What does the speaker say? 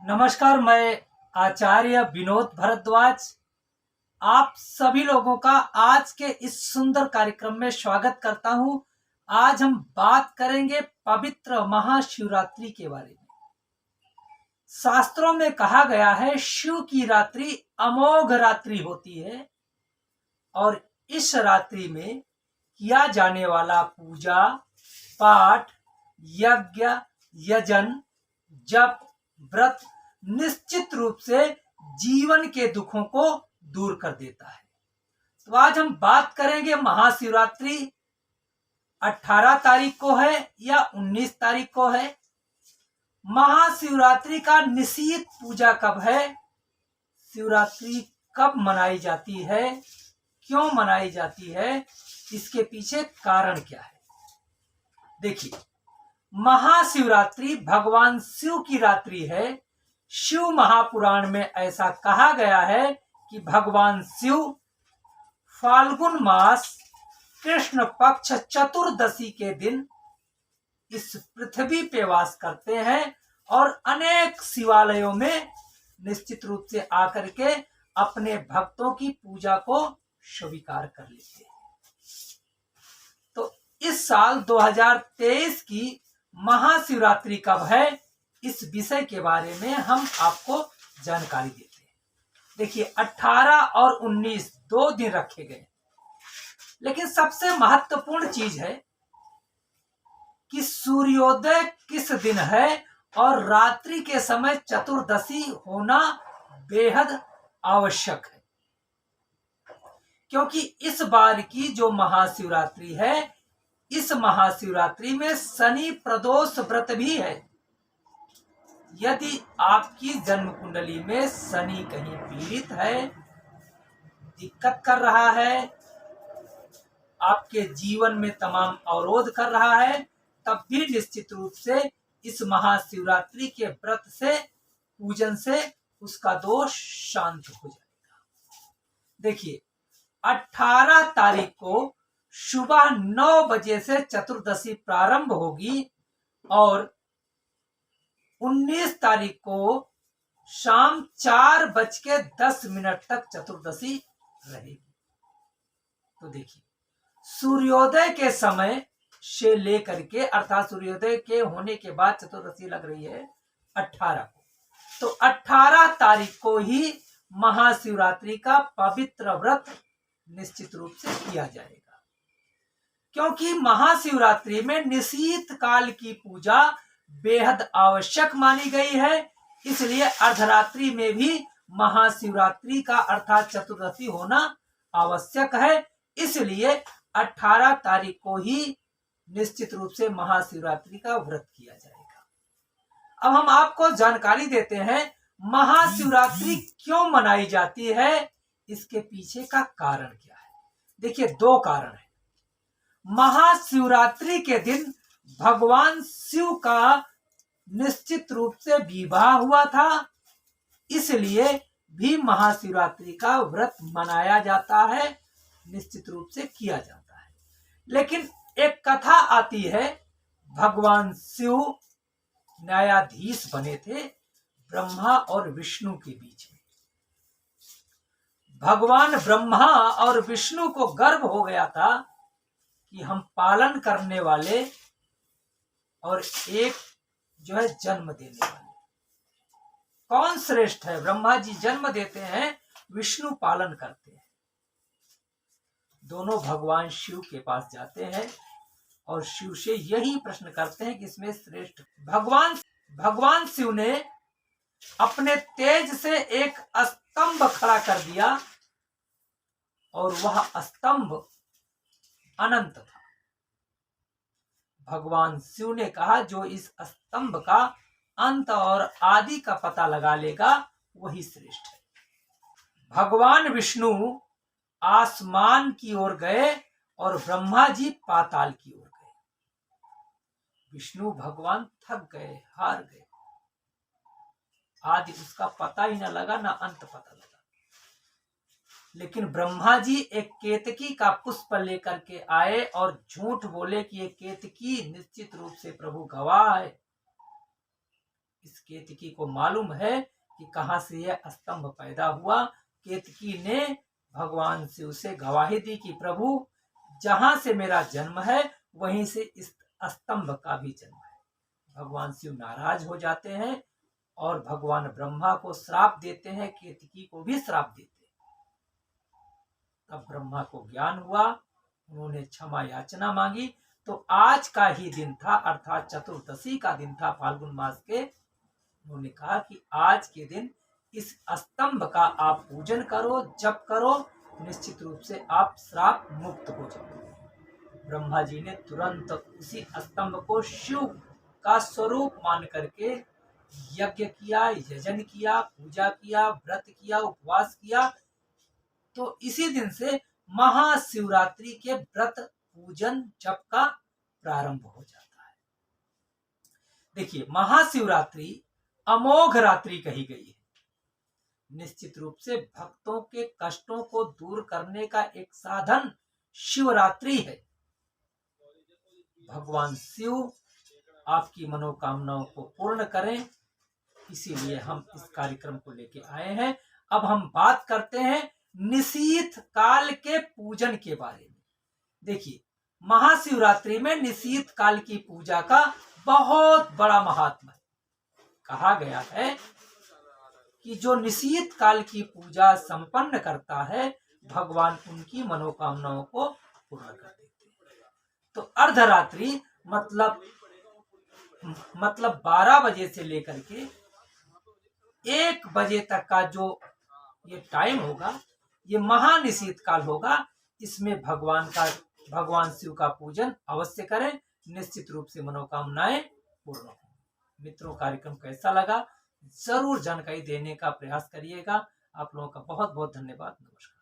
नमस्कार, मैं आचार्य विनोद भारद्वाज आप सभी लोगों का आज के इस सुंदर कार्यक्रम में स्वागत करता हूं। आज हम बात करेंगे पवित्र महाशिवरात्रि के बारे में। शास्त्रों में कहा गया है शिव की रात्रि अमोघ रात्रि होती है और इस रात्रि में किया जाने वाला पूजा पाठ यज्ञ यजन जप व्रत निश्चित रूप से जीवन के दुखों को दूर कर देता है। तो आज हम बात करेंगे महाशिवरात्रि 18 तारीख को है या 19 तारीख को है। महाशिवरात्रि का निश्चित पूजा कब है, शिवरात्रि कब मनाई जाती है, क्यों मनाई जाती है, इसके पीछे कारण क्या है। देखिए, महाशिवरात्रि भगवान शिव की रात्रि है। शिव महापुराण में ऐसा कहा गया है कि भगवान शिव फाल्गुन मास कृष्ण पक्ष चतुर्दशी के दिन इस पृथ्वी पे वास करते हैं और अनेक शिवालयों में निश्चित रूप से आकर के अपने भक्तों की पूजा को स्वीकार कर लेते हैं। तो इस साल 2023 की महाशिवरात्रि कब है, इस विषय के बारे में हम आपको जानकारी देते हैं। देखिए, 18 और 19 दो दिन रखे गए, लेकिन सबसे महत्वपूर्ण चीज है कि सूर्योदय किस दिन है और रात्रि के समय चतुर्दशी होना बेहद आवश्यक है, क्योंकि इस बार की जो महाशिवरात्रि है, इस महाशिवरात्रि में शनि प्रदोष व्रत भी है। यदि आपकी जन्म कुंडली में शनि कहीं पीड़ित है, दिक्कत कर रहा है, आपके जीवन में तमाम अवरोध कर रहा है, तब भी निश्चित रूप से इस महाशिवरात्रि के व्रत से पूजन से उसका दोष शांत हो जाएगा। देखिए, 18 तारीख को सुबह 9 बजे से चतुर्दशी प्रारंभ होगी और 19 तारीख को शाम 4:10 तक चतुर्दशी रहेगी। तो देखिए, सूर्योदय के समय से लेकर के अर्थात सूर्योदय के होने के बाद चतुर्दशी लग रही है 18 को, तो 18 तारीख को ही महाशिवरात्रि का पवित्र व्रत निश्चित रूप से किया जाएगा, क्योंकि महाशिवरात्रि में निशीत काल की पूजा बेहद आवश्यक मानी गई है। इसलिए अर्धरात्रि में भी महाशिवरात्रि का अर्थात चतुर्दशी होना आवश्यक है। इसलिए 18 तारीख को ही निश्चित रूप से महाशिवरात्रि का व्रत किया जाएगा। अब हम आपको जानकारी देते हैं महाशिवरात्रि क्यों मनाई जाती है, इसके पीछे का कारण क्या है। देखिए, दो कारण है। महाशिवरात्रि के दिन भगवान शिव का निश्चित रूप से विवाह हुआ था, इसलिए भी महाशिवरात्रि का व्रत मनाया जाता है, निश्चित रूप से किया जाता है। लेकिन एक कथा आती है, भगवान शिव न्यायाधीश बने थे ब्रह्मा और विष्णु के बीच में। भगवान ब्रह्मा और विष्णु को गर्व हो गया था कि हम पालन करने वाले और एक जो है जन्म देने वाले, कौन श्रेष्ठ है। ब्रह्मा जी जन्म देते हैं, विष्णु पालन करते हैं। दोनों भगवान शिव के पास जाते हैं और शिव से यही प्रश्न करते हैं कि इसमें श्रेष्ठ। भगवान शिव ने अपने तेज से एक स्तंभ खड़ा कर दिया और वह स्तंभ अनंत था। भगवान शिव ने कहा, जो इस स्तंभ का अंत और आदि का पता लगा लेगा वही श्रेष्ठ है। भगवान विष्णु आसमान की ओर गए और ब्रह्मा जी पाताल की ओर गए। विष्णु भगवान थक गए, हार गए, आदि उसका पता ही न लगा, ना अंत पता लगा। लेकिन ब्रह्मा जी एक केतकी का पुष्प लेकर के आए और झूठ बोले कि ये केतकी निश्चित रूप से प्रभु गवाह है, इस केतकी को मालूम है कि कहाँ से यह स्तंभ पैदा हुआ। केतकी ने भगवान शिव से गवाही दी कि प्रभु, जहां से मेरा जन्म है वहीं से इस स्तंभ का भी जन्म है। भगवान शिव नाराज हो जाते हैं और भगवान ब्रह्मा को श्राप देते हैं, केतकी को भी श्राप देते हैं। तब ब्रह्मा को ज्ञान हुआ, उन्होंने क्षमा याचना मांगी। तो आज का ही दिन था, अर्थात चतुर्दशी का दिन था फाल्गुन मास के। उन्होंने कहा कि आज के दिन इस स्तंभ का आप पूजन करो, जप करो, निश्चित रूप से आप श्राप मुक्त हो जाओगे। ब्रह्मा जी ने तुरंत उसी स्तंभ को शिव का स्वरूप मान करके यज्ञ किया, यजन किया, पूजा किया, व्रत किया, उपवास किया। तो इसी दिन से महाशिवरात्रि के व्रत, पूजन, जप का प्रारंभ हो जाता है। देखिए, महाशिवरात्रि अमोघ रात्रि कही गई है। निश्चित रूप से भक्तों के कष्टों को दूर करने का एक साधन शिवरात्रि है। भगवान शिव आपकी मनोकामनाओं को पूर्ण करें, इसीलिए हम इस कार्यक्रम को लेके आए हैं। अब हम बात करते हैं निशीथ काल के पूजन के बारे में। देखिए, महाशिवरात्रि में निशीथ काल की पूजा का बहुत बड़ा महात्मा है। कहा गया है कि जो निशीथ काल की पूजा संपन्न करता है, भगवान उनकी मनोकामनाओं को पूर्ण कर देते हैं। तो अर्धरात्रि मतलब 12 बजे से लेकर के 1 बजे तक का जो ये टाइम होगा, ये महानिशीथ काल होगा। इसमें भगवान शिव का पूजन अवश्य करें, निश्चित रूप से मनोकामनाएं पूर्ण हों। मित्रों, कार्यक्रम कैसा लगा जरूर जानकारी देने का प्रयास करिएगा। आप लोगों का बहुत बहुत धन्यवाद। नमस्कार।